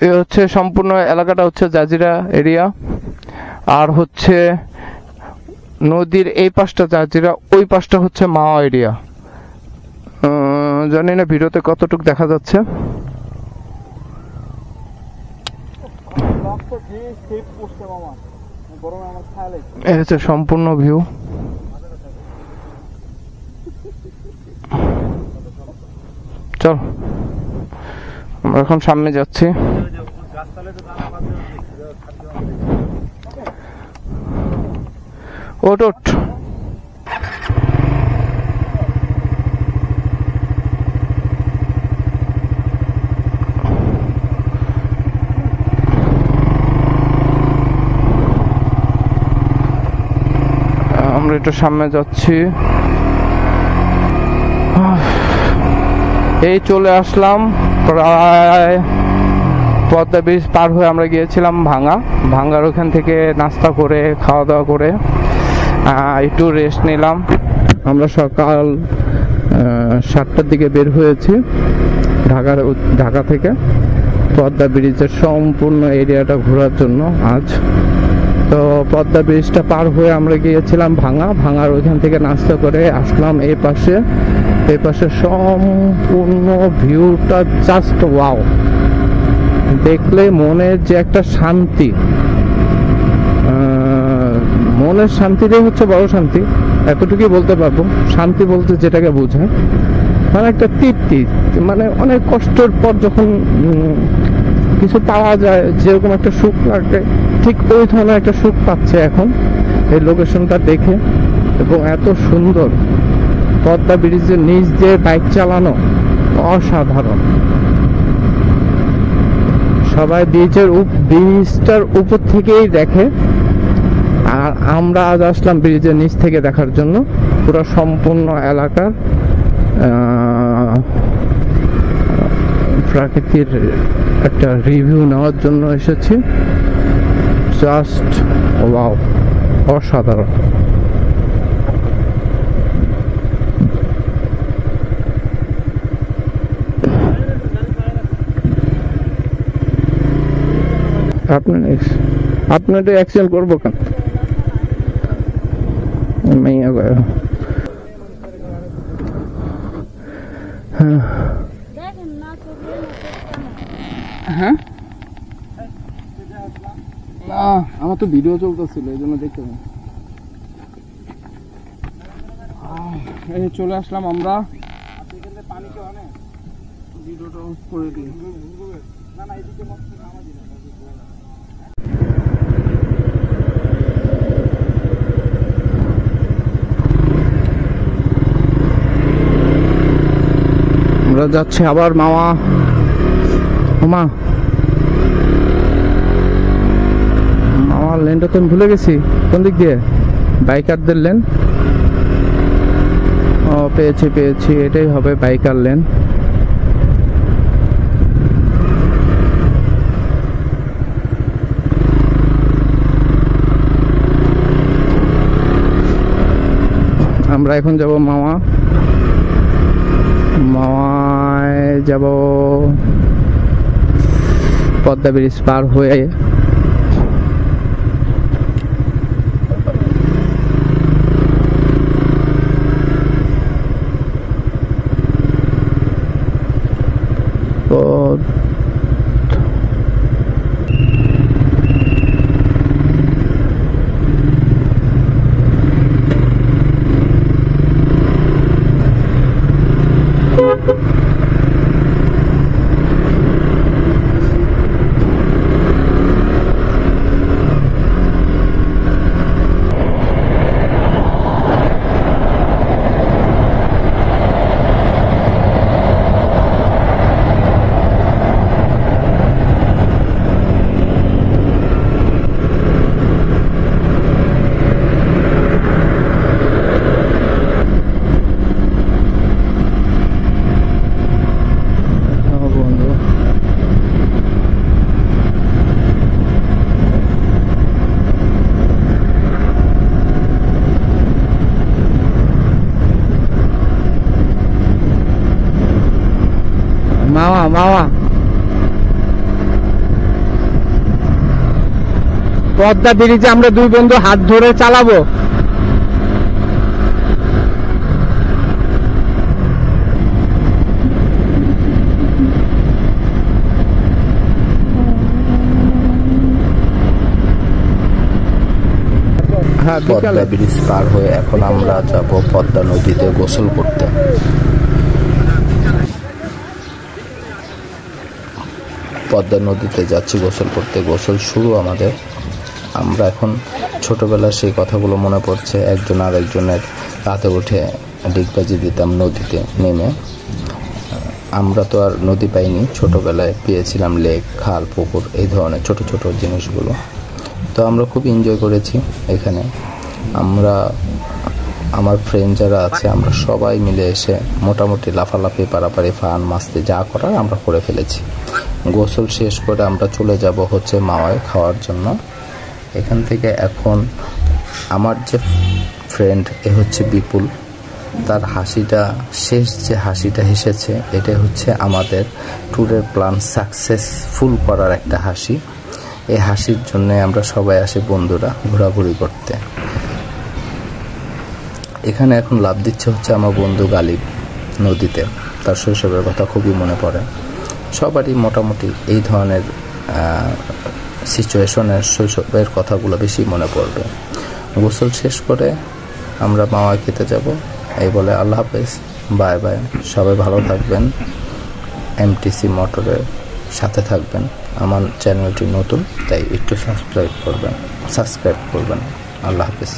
এ হচ্ছে সম্পূর্ণ এলাকাটা হচ্ছে জাজিরা এরিয়া, আর হচ্ছে নদীর এই পাশটা জাজিরা, ওই পাশটা হচ্ছে মাওয়া এরিয়া। জানি না ভিডিওতে কতটুকু দেখা যাচ্ছে। এই হচ্ছে সম্পূর্ণ ভিউ। চল আমরা এখন সামনে যাচ্ছি। ওট ওট। আমরা একটু সামনে যাচ্ছি। এই চলে আসলাম প্রায় পদ্মা ব্রিজ পার হয়ে আমরা গিয়েছিলাম ভাঙ্গার ওখান থেকে নাস্তা করে খাওয়া দাওয়া করে একটু রেস্ট নিলাম। আমরা সকাল 7টার দিকে বের হয়েছি ঢাকা থেকে পদ্মা ব্রিজের সম্পূর্ণ এরিয়াটা ঘোরার জন্য আজ। তো পদ্মা ব্রিজটা পার হয়ে আমরা গিয়েছিলাম ভাঙার ওইখান থেকে নাস্তা করে আসলাম এই পাশে সম্পূর্ণ ভিউটা জাস্ট ওয়াও। দেখলে মনের যে একটা শান্তি, মনের শান্তিটাই হচ্ছে বড় শান্তি, এতটুকুই বলতে পারবো। শান্তি বলতে যেটাকে বোঝায় মানে একটা তৃপ্তি, মানে অনেক কষ্টের পর যখন কিছু পাওয়া যায় যেরকম একটা সুখ লাগে, ঠিক ওই ধরনের একটা সুখ পাচ্ছে এখন এই লোকেশনটা দেখে। এবং এত সুন্দর পদ্মা ব্রিজের নিচ দিয়ে বাইক চালানো অসাধারণ। সবাই ব্রিজটার উপর থেকেই দেখে, আর আমরা আজ আসলাম ব্রিজের নিচ থেকে দেখার জন্য পুরো সম্পূর্ণ এলাকার প্রাকৃতির একটা রিভিউ নেওয়ার জন্য এসেছি। জাস্ট ওয়াও, অসাধারণ। আপনার অ্যাকশন করবো কেন? হ্যাঁ না, আমার তো ভিডিও চলতেছিল এই জন্য দেখতে পাই। এই চলে আসলাম আমরা। ভিডিওটা অফ করে দিই। আমরা যাচ্ছি আবার মাওয়া লেনটা তো ভুলে গেছি। কোন দিক দিয়ে? বাইকারদের লেন। ও পেয়েছি, এটাই হবে বাইকার লেন। আমরা এখন যাব মাওয়ায় যাব পদ্মা ব্রিজ পার হয়ে। পদ্মা ব্রিজে আমরা দুই বন্ধু হাত ধরে চালাবো। পদ্মা ব্রিজ পার হয়ে এখন আমরা যাব পদ্মা নদীতে গোসল করতে। পদ্মা নদীতে যাচ্ছি গোসল করতে। গোসল শুরু আমাদের। আমরা এখন ছোটবেলার সেই কথাগুলো মনে পড়ছে, একজন আর একজনের রাতে উঠে ডিগবাজি দিতাম নদীতে নেমে। আমরা তো আর নদী পাইনি, ছোটবেলায় পেয়েছিলাম লেক, খাল, পুকুর, এই ধরনের ছোট ছোট জিনিসগুলো। তো আমরা খুব এনজয় করেছি এখানে। আমার ফ্রেন্ড যারা আছে আমরা সবাই মিলে এসে মোটামুটি লাফালাফি, পারাপারি, ফান, মাস্তি যা করার আমরা করে ফেলেছি। গোসল শেষ করে আমরা চলে যাব হচ্ছে মাওয়ায় খাওয়ার জন্য। এখান থেকে এখন আমার যে ফ্রেন্ড এ হচ্ছে বিপুল, তার হাসিটা, শেষ যে হাসিটা হেসেছে, এটা হচ্ছে আমাদের ট্যুরের প্ল্যান সাকসেসফুল করার একটা হাসি। এই হাসির জন্য আমরা সবাই আসি বন্ধুরা ঘোরাঘুরি করতে। এখানে এখন লাভ দিচ্ছে হচ্ছে আমার বন্ধু গালিব নদীতে। তার শৈশবের কথা খুবই মনে পড়ে। সবারই মোটামুটি এই ধরনের সিচুয়েশনের শৈশবের কথাগুলো বেশি মনে পড়বে। গোসল শেষ করে আমরা মাওয়া খেতে যাব। এই বলে আল্লাহ হাফেজ, বাই বাই। সবাই ভালো থাকবেন, এমটিসি মোটরের সাথে থাকবেন। আমার চ্যানেলটি নতুন, তাই একটু সাবস্ক্রাইব করবেন। আল্লাহ হাফেজ।